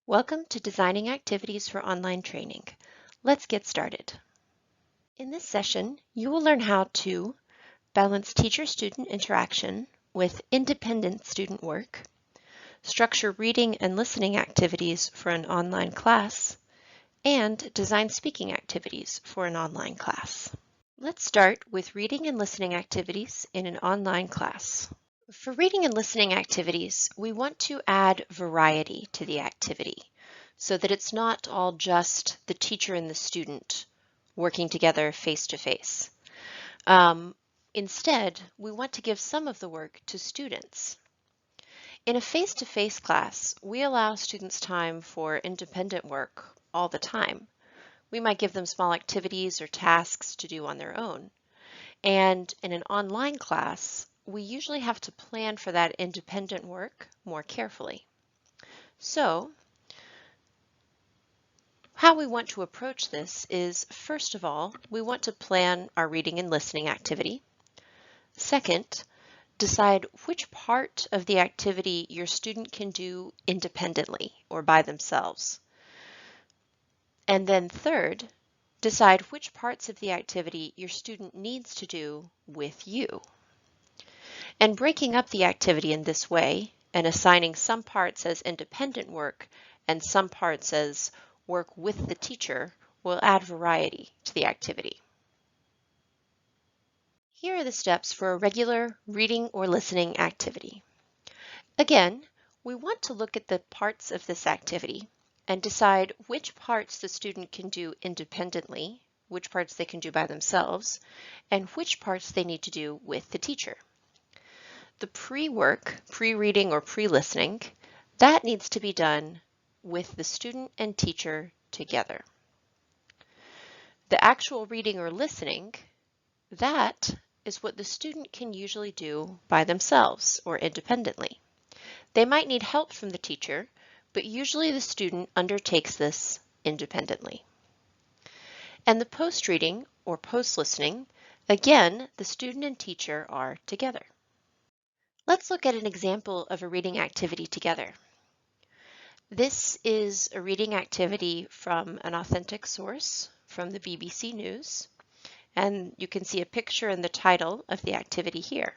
Welcome to Designing Activities for Online Training. Let's get started. In this session, you will learn how to balance teacher-student interaction with independent student work, structure reading and listening activities for an online class, and design speaking activities for an online class. Let's start with reading and listening activities in an online class. For reading and listening activities, we want to add variety to the activity so that it's not all just the teacher and the student working together face to face. Instead, we want to give some of the work to students. In a face-to-face class, we allow students time for independent work all the time. We might give them small activities or tasks to do on their own. And in an online class, we usually have to plan for that independent work more carefully. So, how we want to approach this is, first of all, we want to plan our reading and listening activity. Second, decide which part of the activity your student can do independently or by themselves. And then third, decide which parts of the activity your student needs to do with you. And breaking up the activity in this way and assigning some parts as independent work and some parts as work with the teacher will add variety to the activity. Here are the steps for a regular reading or listening activity. Again, we want to look at the parts of this activity and decide which parts the student can do independently, which parts they can do by themselves, and which parts they need to do with the teacher. The pre-work, pre-reading or pre-listening, that needs to be done with the student and teacher together. The actual reading or listening, that is what the student can usually do by themselves or independently. They might need help from the teacher, but usually the student undertakes this independently. And the post-reading or post-listening, again, the student and teacher are together. Let's look at an example of a reading activity together. This is a reading activity from an authentic source from the BBC News, and you can see a picture and the title of the activity here.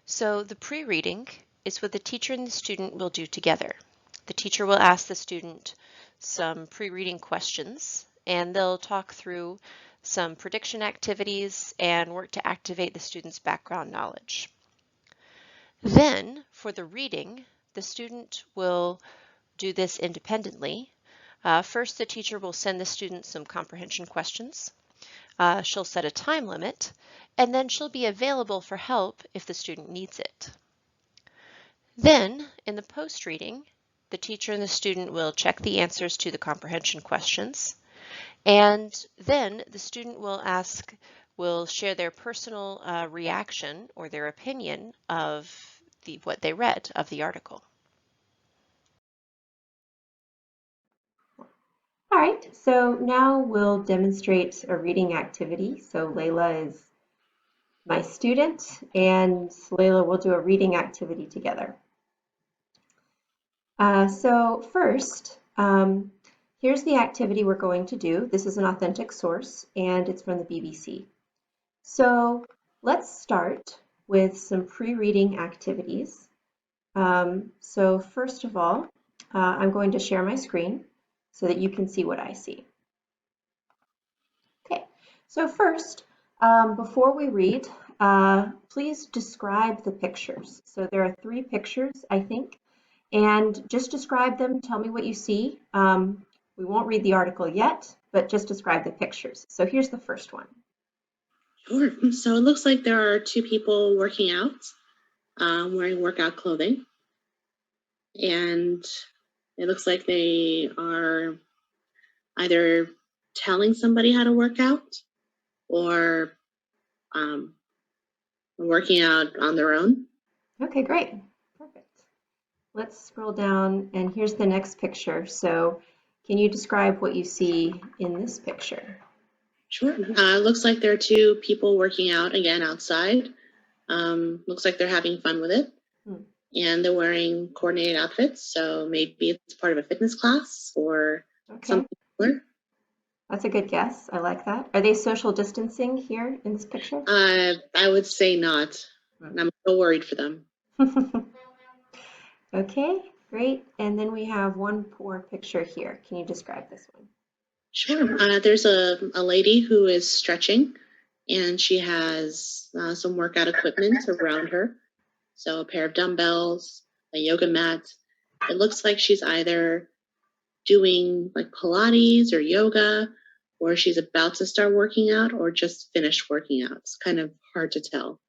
So the pre-reading is what the teacher and the student will do together. The teacher will ask the student some pre-reading questions, and they'll talk through some prediction activities and work to activate the student's background knowledge. Then, for the reading, the student will do this independently. First, the teacher will send the student some comprehension questions. She'll set a time limit, and then she'll be available for help if the student needs it. Then, in the post-reading, the teacher and the student will check the answers to the comprehension questions, and then the student will share their personal reaction or their opinion of what they read of the article. All right, so now we'll demonstrate a reading activity. So Layla is my student, and Layla will do a reading activity together. So first, here's the activity we're going to do. This is an authentic source, and it's from the BBC. So let's start with some pre-reading activities. So first of all, I'm going to share my screen so that you can see what I see. Okay, so first, before we read, please describe the pictures. So there are 3 pictures, I think, and just describe them. Tell me what you see. We won't read the article yet, but just describe the pictures. So here's the first one. Sure. So it looks like there are 2 people working out, wearing workout clothing. And it looks like they are either telling somebody how to work out or working out on their own. Okay, great. Perfect. Let's scroll down, and here's the next picture. So can you describe what you see in this picture? Sure. It looks like there are 2 people working out again outside. Looks like they're having fun with it. and they're wearing coordinated outfits. So maybe it's part of a fitness class or Okay, something similar. that's a good guess. I like that. Are they social distancing here in this picture? I would say not. And I'm so worried for them. Okay, great. And then we have one more picture here. Can you describe this one? Sure. There's a lady who is stretching, and she has some workout equipment around her. So a pair of dumbbells, a yoga mat. It looks like she's either doing like Pilates or yoga, or she's about to start working out or just finished working out. It's kind of hard to tell.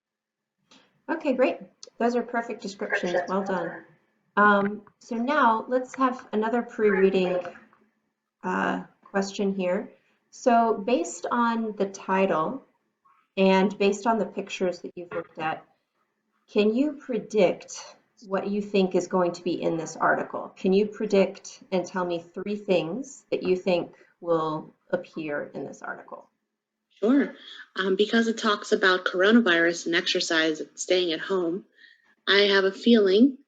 Okay, great. Those are perfect descriptions. Well done. So now let's have another pre-reading question here. So based on the title and based on the pictures that you've looked at, can you predict what you think is going to be in this article? Can you predict and tell me 3 things that you think will appear in this article? Sure. Because it talks about coronavirus and exercise and staying at home, I have a feeling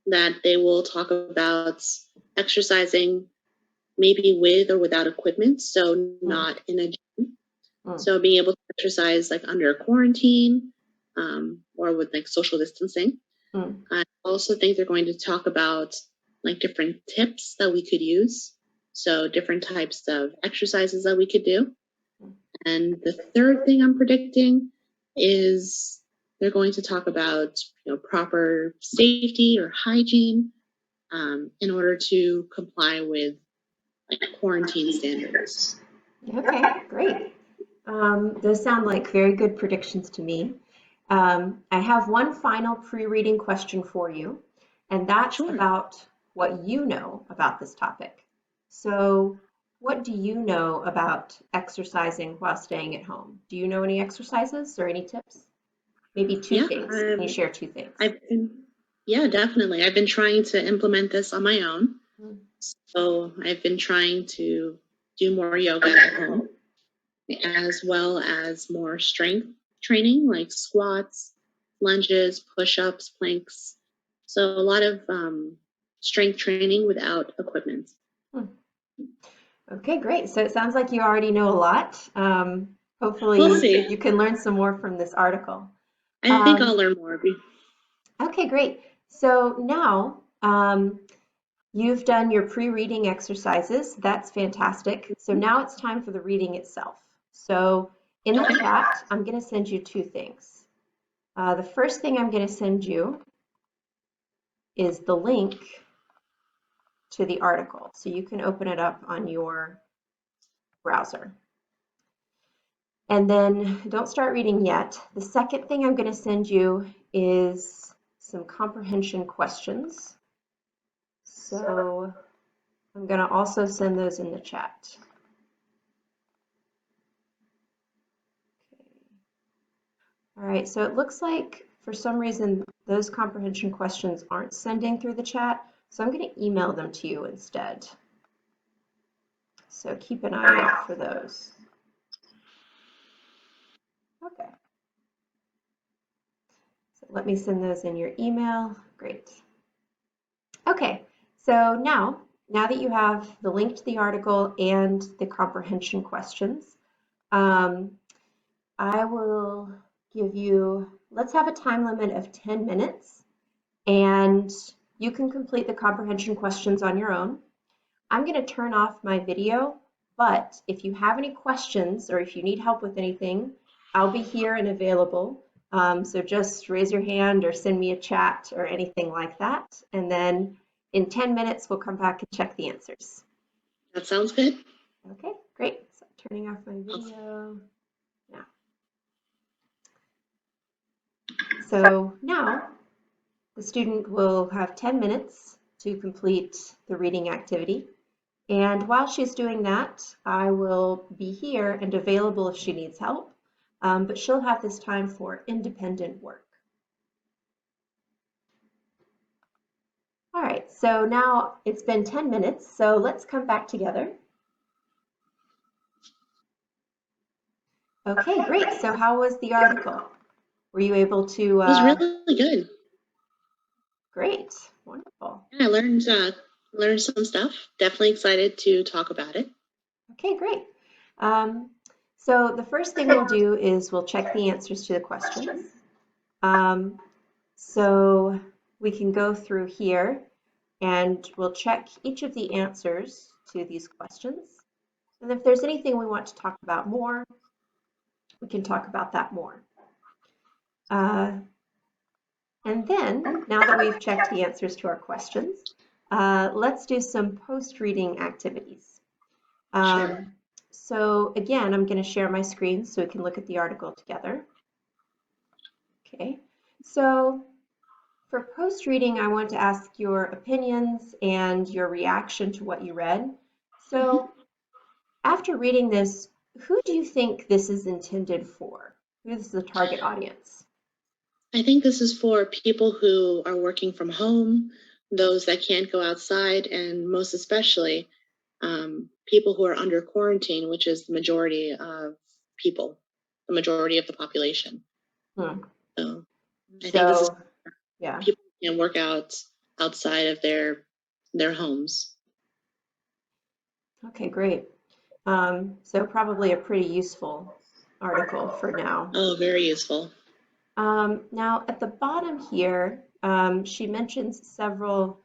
that they will talk about exercising maybe with or without equipment, so not in a gym. So being able to exercise like under quarantine or with like social distancing. I also think they're going to talk about like different tips that we could use. So different types of exercises that we could do. And the third thing I'm predicting is they're going to talk about proper safety or hygiene in order to comply with like quarantine standards. Okay, great. Those sound like very good predictions to me. I have one final pre-reading question for you, and that's Sure. about what you know about this topic. So, what do you know about exercising while staying at home? Do you know any exercises or any tips? Maybe 2 things. Can you share 2 things? Yeah, definitely. I've been trying to implement this on my own. So I've been trying to do more yoga at home, as well as more strength training like squats, lunges, push-ups, planks. So a lot of strength training without equipment. Okay, great. So it sounds like you already know a lot. Hopefully We'll see. you can learn some more from this article. I think I'll learn more. Okay, great. So now you've done your pre-reading exercises. That's fantastic. So now it's time for the reading itself. So in the chat, I'm going to send you 2 things. The first thing I'm going to send you is the link to the article. So you can open it up on your browser. And then don't start reading yet. The second thing I'm going to send you is some comprehension questions. So I'm going to also send those in the chat. All right, so it looks like for some reason those comprehension questions aren't sending through the chat, so I'm going to email them to you instead. So keep an eye out for those. Okay. So let me send those in your email. Great. Okay, so now that you have the link to the article and the comprehension questions, I will give you, let's have a time limit of 10 minutes, and you can complete the comprehension questions on your own. I'm going to turn off my video, but if you have any questions or if you need help with anything, I'll be here and available. So just raise your hand or send me a chat or anything like that. And then in 10 minutes, we'll come back and check the answers. That sounds good. Okay, great. So turning off my video now. So now the student will have 10 minutes to complete the reading activity. And while she's doing that, I will be here and available if she needs help, but she'll have this time for independent work. All right, so now it's been 10 minutes, so let's come back together. Okay, great. So how was the article? Were you able to? It was really good. Great, wonderful. I learned some stuff. Definitely excited to talk about it. Okay, great. So the first thing we'll do is we'll check the answers to the questions. So we can go through here and we'll check each of the answers to these questions. And if there's anything we want to talk about more, we can talk about that more. And then, now that we've checked the answers to our questions, let's do some post-reading activities. Sure. So again, I'm going to share my screen so we can look at the article together. Okay, so for post-reading, I want to ask your opinions and your reaction to what you read. So after reading this, who do you think this is intended for? Who's the target audience? I think this is for people who are working from home, those that can't go outside, and most especially people who are under quarantine, which is the majority of people, the majority of the population. Hmm. So I think this is yeah. people who can work out outside of their homes. Okay, great. So probably a pretty useful article for now. Oh, very useful. Now at the bottom here, she mentions several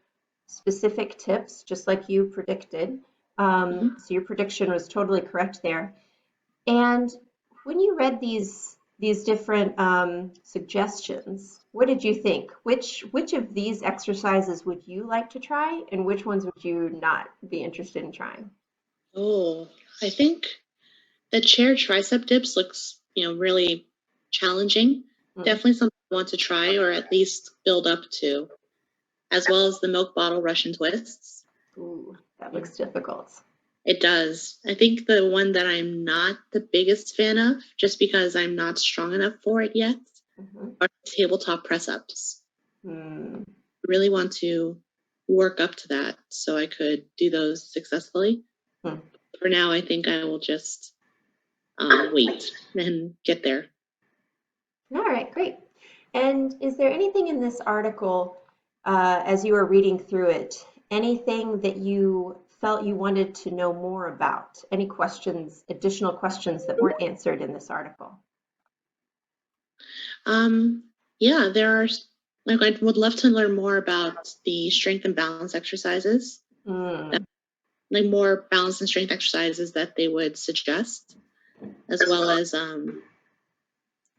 specific tips, just like you predicted. So your prediction was totally correct there. And when you read these different suggestions, what did you think? Which of these exercises would you like to try, and which ones would you not be interested in trying? Oh, I think the chair tricep dips looks, really challenging. Definitely something I want to try or at least build up to, as well as the milk bottle Russian twists. Ooh, that looks difficult. It does. I think the one that I'm not the biggest fan of, just because I'm not strong enough for it yet, are tabletop press ups. I really want to work up to that so I could do those successfully. For now, I think I will just wait and get there. All right, great. And is there anything in this article, as you were reading through it, anything that you felt you wanted to know more about? Any questions, additional questions that weren't answered in this article? Yeah, there are. Like, I would love to learn more about the strength and balance exercises. Like more balance and strength exercises that they would suggest, as well as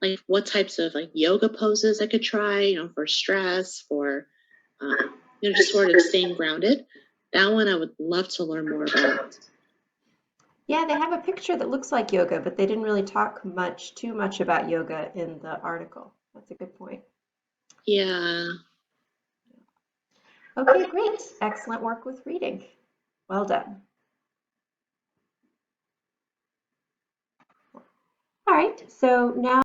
like what types of like yoga poses I could try, for stress, for just sort of staying grounded. That one I would love to learn more about. Yeah, they have a picture that looks like yoga, but they didn't really talk too much about yoga in the article. That's a good point. Yeah. Okay, great. Excellent work with reading. Well done. All right, so now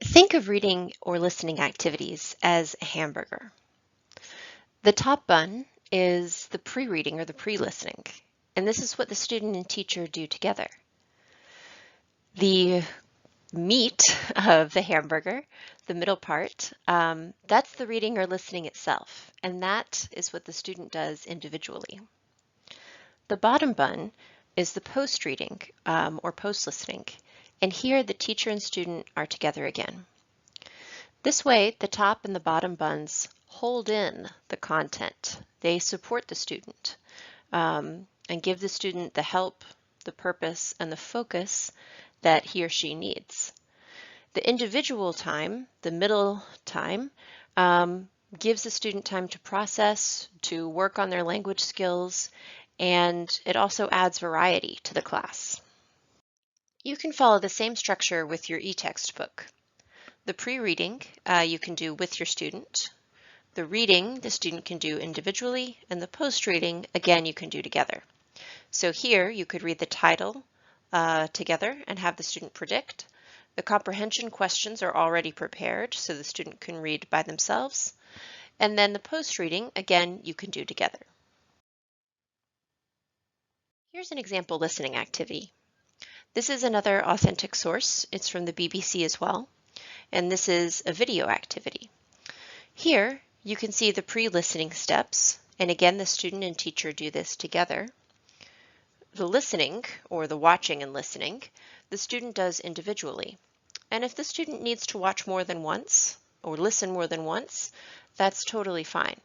Think of reading or listening activities as a hamburger. The top bun is the pre-reading or the pre-listening, and this is what the student and teacher do together. The meat of the hamburger, the middle part, that's the reading or listening itself, and that is what the student does individually. The bottom bun is the post-reading or post-listening, and here the teacher and student are together again. This way, the top and the bottom buns hold in the content. They support the student and give the student the help, the purpose, and the focus that he or she needs. The individual time, the middle time, gives the student time to process, to work on their language skills, and it also adds variety to the class. You can follow the same structure with your e-textbook. The pre-reading you can do with your student. The reading the student can do individually, and the post-reading, again, you can do together. So here you could read the title together and have the student predict. The comprehension questions are already prepared, so the student can read by themselves. And then the post-reading, again, you can do together. Here's an example listening activity. This is another authentic source. It's from the BBC as well, and this is a video activity. Here, you can see the pre-listening steps, and again, the student and teacher do this together. The listening, or the watching and listening, the student does individually. And if the student needs to watch more than once, or listen more than once, that's totally fine.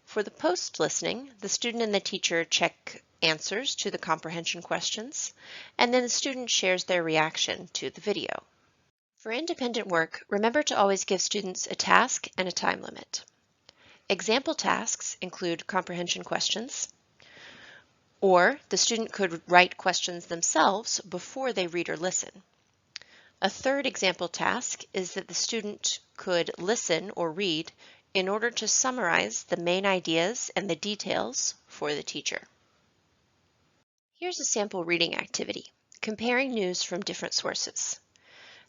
For the post-listening, the student and the teacher check answers to the comprehension questions, and then the student shares their reaction to the video. For independent work, remember to always give students a task and a time limit. Example tasks include comprehension questions, or the student could write questions themselves before they read or listen. A third example task is that the student could listen or read in order to summarize the main ideas and the details for the teacher. Here's a sample reading activity, comparing news from different sources.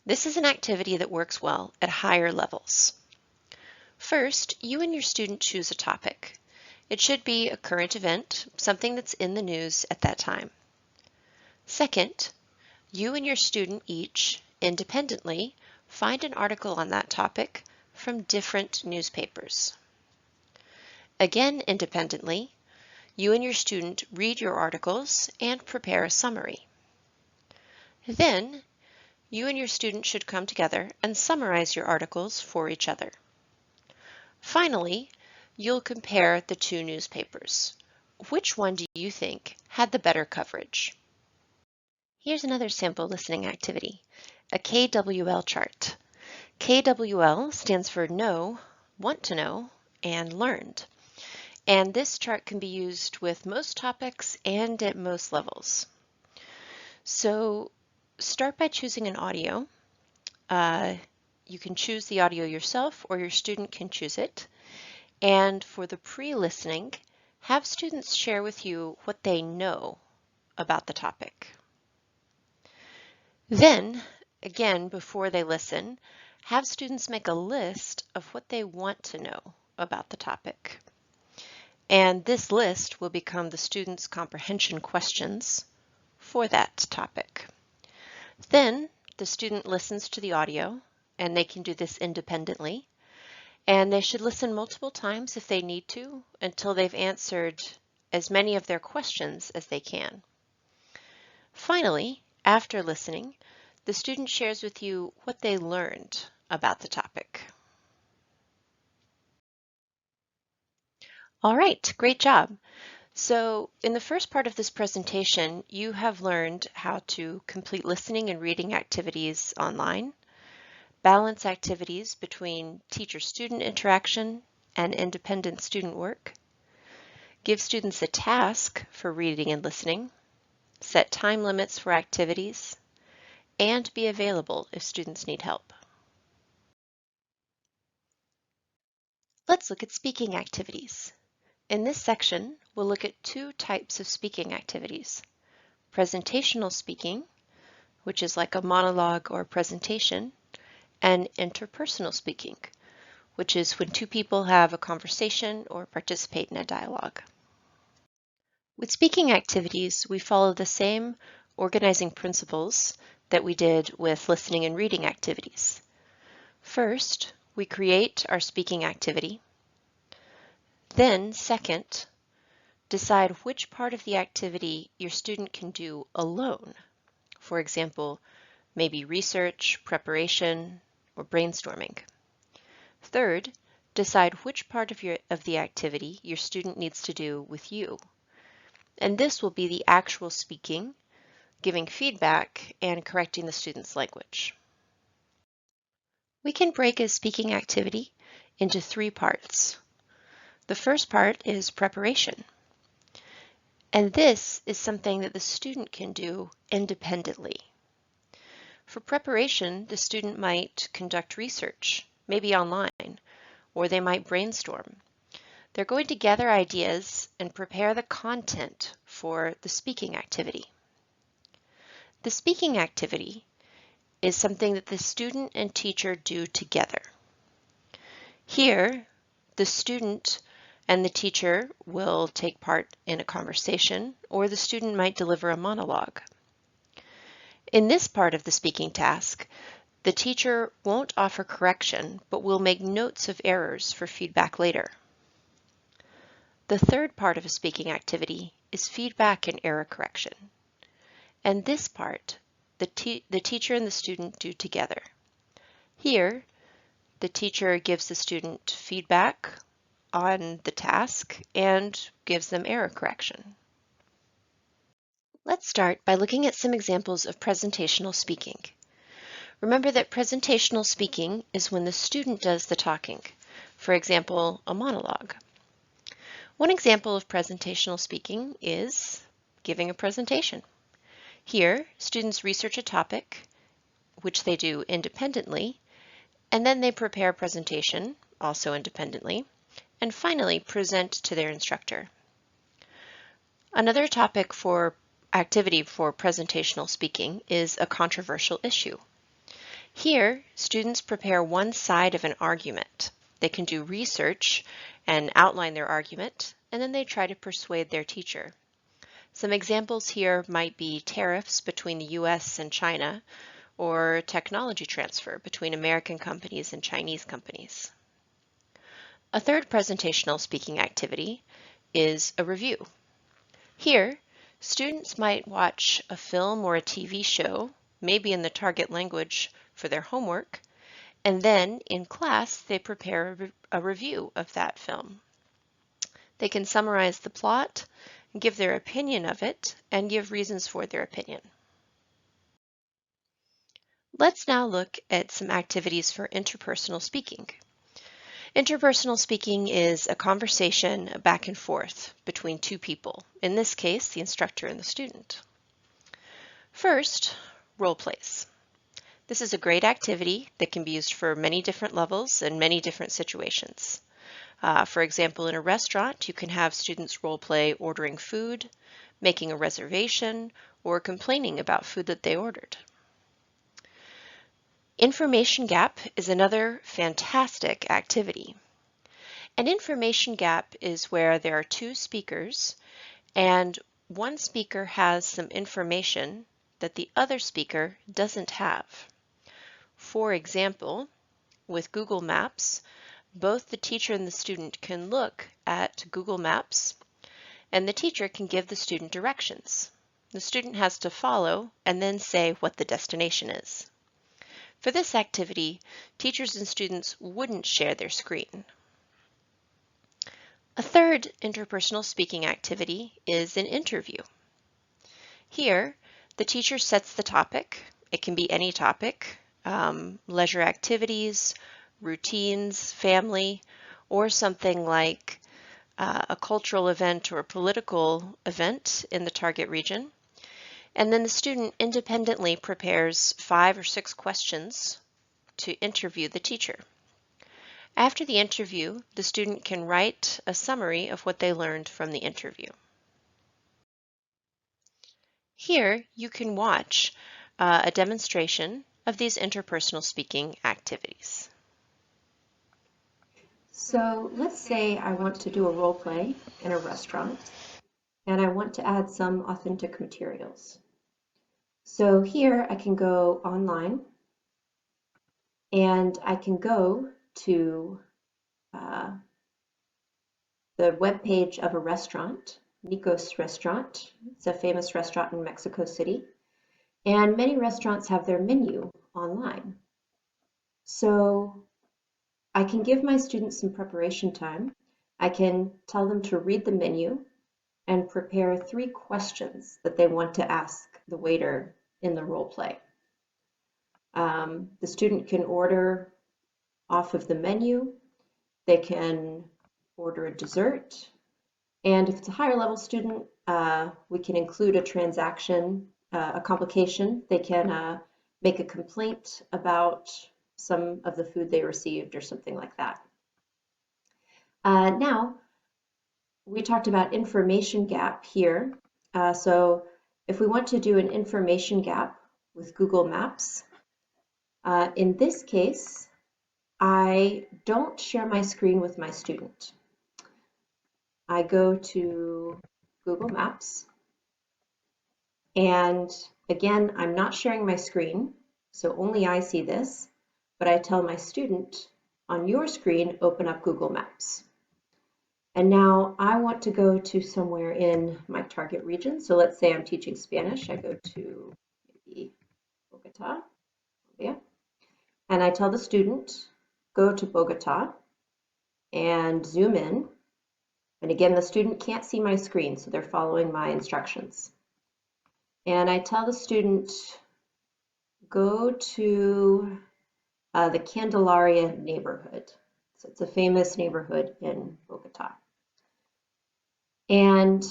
This is an activity that works well at higher levels. First, you and your student choose a topic. It should be a current event, something that's in the news at that time. Second, you and your student each, independently, find an article on that topic from different newspapers. Again, independently, you and your student read your articles and prepare a summary. Then, you and your student should come together and summarize your articles for each other. Finally, you'll compare the two newspapers. Which one do you think had the better coverage? Here's another sample listening activity, a KWL chart. KWL stands for know, want to know, and learned. And this chart can be used with most topics and at most levels. So start by choosing an audio. You can choose the audio yourself or your student can choose it. And for the pre-listening, have students share with you what they know about the topic. Then, again, before they listen, have students make a list of what they want to know about the topic. And this list will become the student's comprehension questions for that topic. Then the student listens to the audio, and they can do this independently. And they should listen multiple times if they need to until they've answered as many of their questions as they can. Finally, after listening, the student shares with you what they learned about the topic. All right, great job. So in the first part of this presentation, you have learned how to complete listening and reading activities online, balance activities between teacher-student interaction and independent student work, give students a task for reading and listening, set time limits for activities, and be available if students need help. Let's look at speaking activities. In this section, we'll look at two types of speaking activities. Presentational speaking, which is like a monologue or presentation, and interpersonal speaking, which is when two people have a conversation or participate in a dialogue. With speaking activities, we follow the same organizing principles that we did with listening and reading activities. First, we create our speaking activity. Then, second, decide which part of the activity your student can do alone. For example, maybe research, preparation, or brainstorming. Third, decide which part of the activity your student needs to do with you. And this will be the actual speaking, giving feedback, and correcting the student's language. We can break a speaking activity into 3 parts. The first part is preparation. And this is something that the student can do independently. For preparation, the student might conduct research, maybe online, or they might brainstorm. They're going to gather ideas and prepare the content for the speaking activity. The speaking activity is something that the student and teacher do together. Here, the student and the teacher will take part in a conversation, or the student might deliver a monologue. In this part of the speaking task, the teacher won't offer correction, but will make notes of errors for feedback later. The third part of a speaking activity is feedback and error correction. And this part, the teacher and the student do together. Here, the teacher gives the student feedback on the task and gives them error correction. Let's start by looking at some examples of presentational speaking. Remember that presentational speaking is when the student does the talking. For example, a monologue. One example of presentational speaking is giving a presentation. Here, students research a topic, which they do independently, and then they prepare a presentation, also independently, and finally present to their instructor. Another topic for activity for presentational speaking is a controversial issue. Here, students prepare one side of an argument. They can do research and outline their argument, and then they try to persuade their teacher. Some examples here might be tariffs between the US and China, or technology transfer between American companies and Chinese companies. A third presentational speaking activity is a review. Here, students might watch a film or a TV show, maybe in the target language for their homework, and then in class they prepare a review of that film. They can summarize the plot, give their opinion of it, and give reasons for their opinion. Let's now look at some activities for interpersonal speaking. Interpersonal speaking is a conversation back and forth between two people, in this case, the instructor and the student. First, role plays. This is a great activity that can be used for many different levels and many different situations. For example, in a restaurant, you can have students role play ordering food, making a reservation, or complaining about food that they ordered. Information gap is another fantastic activity. An information gap is where there are two speakers and one speaker has some information that the other speaker doesn't have. For example, with Google Maps, both the teacher and the student can look at Google Maps and the teacher can give the student directions. The student has to follow and then say what the destination is. For this activity, teachers and students wouldn't share their screen. A third interpersonal speaking activity is an interview. Here, the teacher sets the topic. It can be any topic, leisure activities, routines, family, or something like a cultural event or a political event in the target region. And then the student independently prepares 5 or 6 questions to interview the teacher. After the interview, the student can write a summary of what they learned from the interview. Here, you can watch a demonstration of these interpersonal speaking activities. So let's say I want to do a role play in a restaurant and I want to add some authentic materials. So here I can go online and I can go to the web page of a restaurant, Nikos Restaurant. It's a famous restaurant in Mexico City. And many restaurants have their menu online. So I can give my students some preparation time. I can tell them to read the menu and prepare 3 questions that they want to ask the waiter in the role play. The student can order off of the menu. They can order a dessert. And if it's a higher level student, we can include a transaction, a complication. They can make a complaint about some of the food they received or something like that. Now, we talked about information gap here. So if we want to do an information gap with Google Maps, in this case, I don't share my screen with my student. I go to Google Maps, and again, I'm not sharing my screen, so only I see this, but I tell my student, on your screen, open up Google Maps. And now I want to go to somewhere in my target region. So let's say I'm teaching Spanish. I go to maybe Bogota, Colombia, and I tell the student, go to Bogota and zoom in. And again, the student can't see my screen, so they're following my instructions. And I tell the student, go to the Candelaria neighborhood. So it's a famous neighborhood in Bogota. And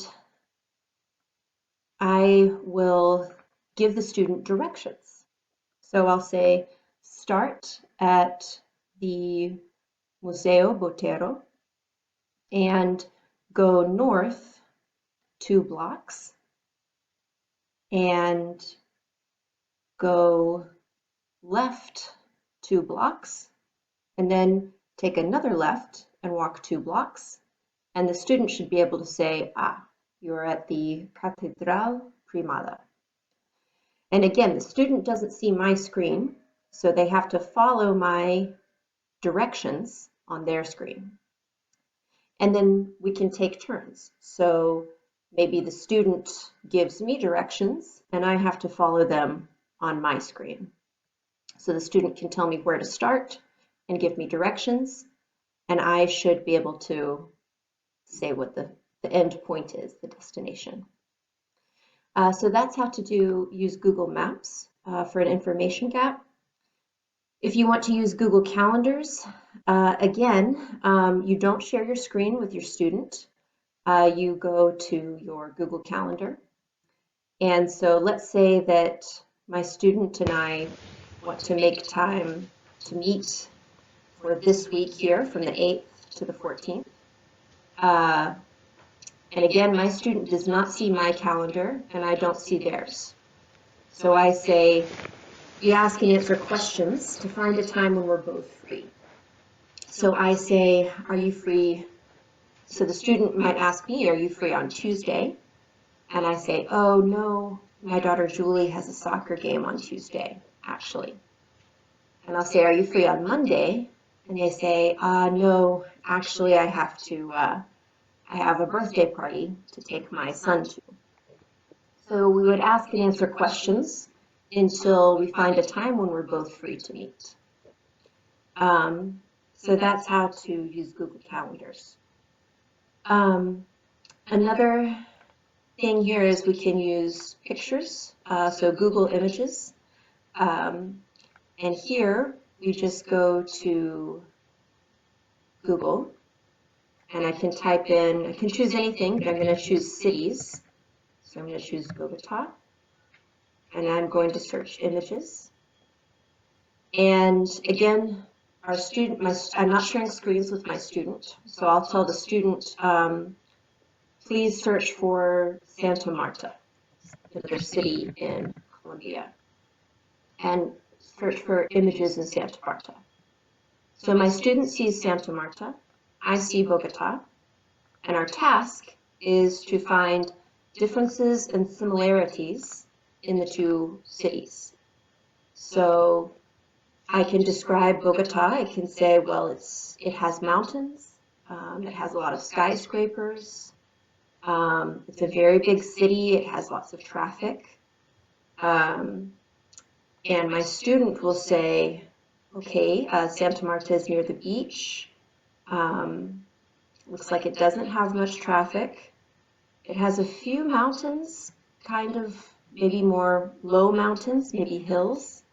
I will give the student directions. So I'll say, start at the Museo Botero and go north 2 blocks and go left 2 blocks and then take another left and walk 2 blocks. And the student should be able to say, you're at the Catedral Primada. And again, the student doesn't see my screen, so they have to follow my directions on their screen. And then we can take turns. So maybe the student gives me directions and I have to follow them on my screen. So the student can tell me where to start and give me directions, and I should be able to say what the end point is, the destination. So that's how to use Google Maps for an information gap. If you want to use Google Calendars, again, you don't share your screen with your student. You go to your Google Calendar. And so let's say that my student and I want to make time to meet for this week here from the 8th to the 14th. And again, my student does not see my calendar and I don't see theirs. So I say, we ask and answer questions to find a time when we're both free. So I say, are you free? So the student might ask me, are you free on Tuesday? And I say, oh no, my daughter Julie has a soccer game on Tuesday, actually. And I'll say, are you free on Monday? And they say, no, actually I have a birthday party to take my son to. So we would ask and answer questions until we find a time when we're both free to meet. So that's how to use Google Calendars. Another thing here is we can use pictures, so Google Images. And here we just go to Google and I can type in, I can choose anything, but I'm going to choose cities. So I'm going to choose Bogota and I'm going to search images. And again, our student, I'm not sharing screens with my student, so I'll tell the student, please search for Santa Marta, another city in Colombia. And search for images in Santa Marta. So my student sees Santa Marta, I see Bogota, and our task is to find differences and similarities in the two cities. So I can describe Bogota. I can say, well, it has mountains. It has a lot of skyscrapers. It's a very big city. It has lots of traffic. And my student will say, okay, Santa Marta is near the beach. Looks like it doesn't have much traffic. It has a few mountains, kind of maybe more low mountains, maybe hills.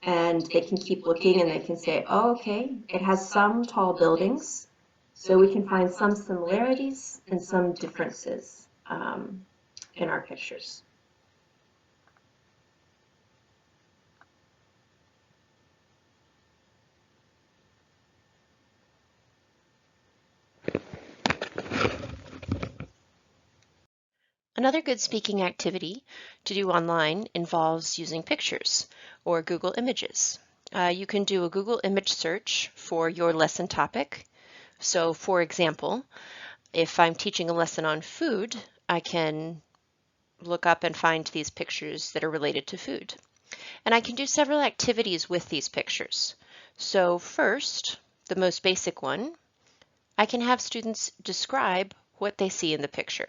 And they can keep looking and they can say, oh, okay, it has some tall buildings. So we can find some similarities and some differences in our pictures. Another good speaking activity to do online involves using pictures or Google Images. You can do a Google image search for your lesson topic. So for example, if I'm teaching a lesson on food, I can look up and find these pictures that are related to food. And I can do several activities with these pictures. So first, the most basic one, I can have students describe what they see in the picture.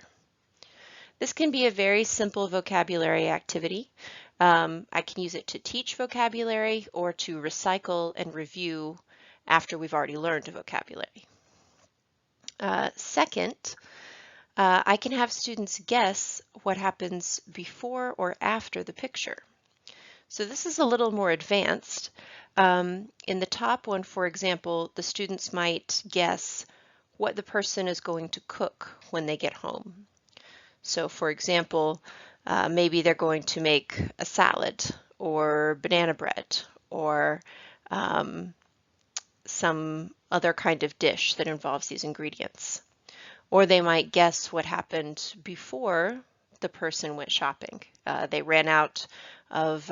This can be a very simple vocabulary activity. I can use it to teach vocabulary or to recycle and review after we've already learned a vocabulary. Second, I can have students guess what happens before or after the picture. So this is a little more advanced. In the top one, for example, the students might guess what the person is going to cook when they get home. So for example, maybe they're going to make a salad or banana bread or some other kind of dish that involves these ingredients. Or they might guess what happened before the person went shopping. They ran out of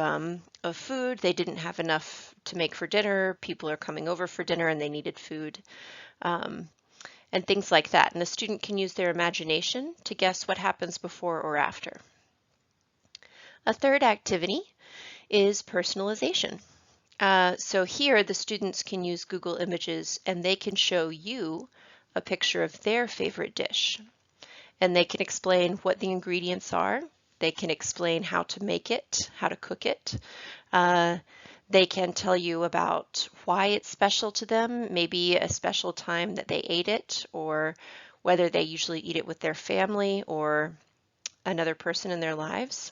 food, they didn't have enough to make for dinner, people are coming over for dinner and they needed food. And things like that. And the student can use their imagination to guess what happens before or after. A third activity is personalization. So here the students can use Google Images and they can show you a picture of their favorite dish. And they can explain what the ingredients are. They can explain how to make it, how to cook it. They can tell you about why it's special to them, maybe a special time that they ate it, or whether they usually eat it with their family or another person in their lives.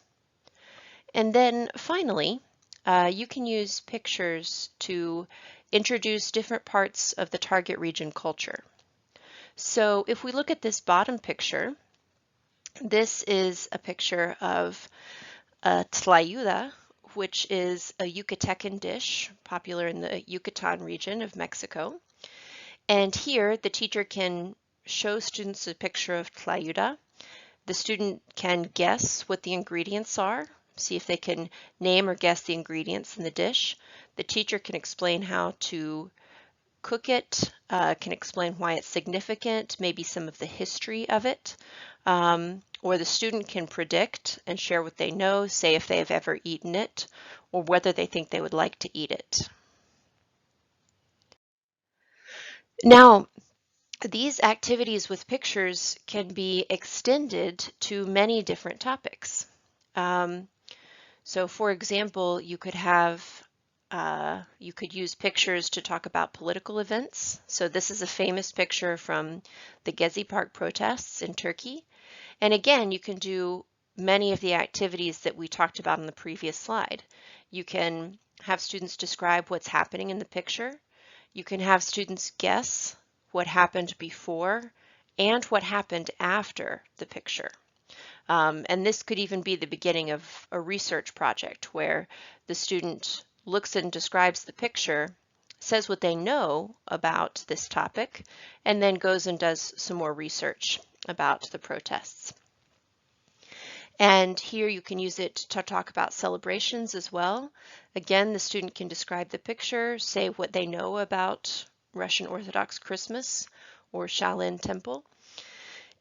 And then finally, you can use pictures to introduce different parts of the target region culture. So if we look at this bottom picture, this is a picture of tlayuda, which is a Yucatecan dish popular in the Yucatan region of Mexico. And here the teacher can show students a picture of tlayuda. The student can guess what the ingredients are, see if they can name or guess the ingredients in the dish. The teacher can explain how to cook it, can explain why it's significant, maybe some of the history of it. Or the student can predict and share what they know, say if they have ever eaten it, or whether they think they would like to eat it. Now, these activities with pictures can be extended to many different topics. So for example, you could use pictures to talk about political events. So this is a famous picture from the Gezi Park protests in Turkey. And again, you can do many of the activities that we talked about on the previous slide. You can have students describe what's happening in the picture. You can have students guess what happened before and what happened after the picture. And this could even be the beginning of a research project where the student looks and describes the picture, says what they know about this topic, and then goes and does some more research about the protests. And here you can use it to talk about celebrations as well. Again, the student can describe the picture, say what they know about Russian Orthodox Christmas or Shaolin Temple.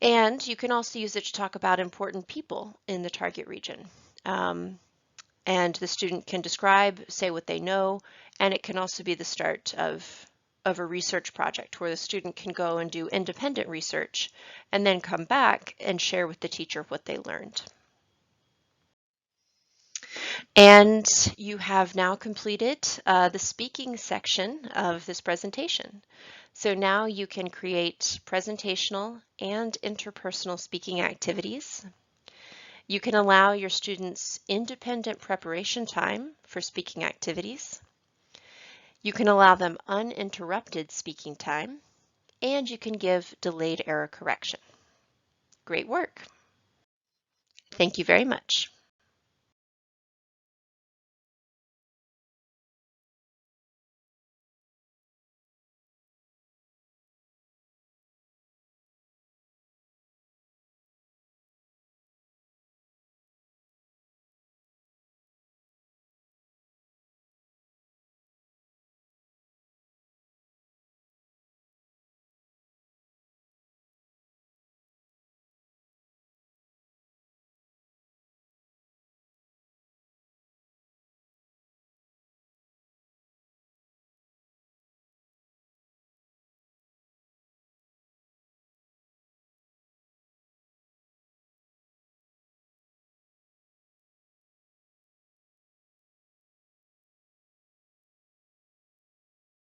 And you can also use it to talk about important people in the target region. And the student can describe, say what they know, and it can also be the start of a research project where the student can go and do independent research and then come back and share with the teacher what they learned. And you have now completed the speaking section of this presentation. So now you can create presentational and interpersonal speaking activities. You can allow your students independent preparation time for speaking activities. You can allow them uninterrupted speaking time, and you can give delayed error correction. Great work. Thank you very much.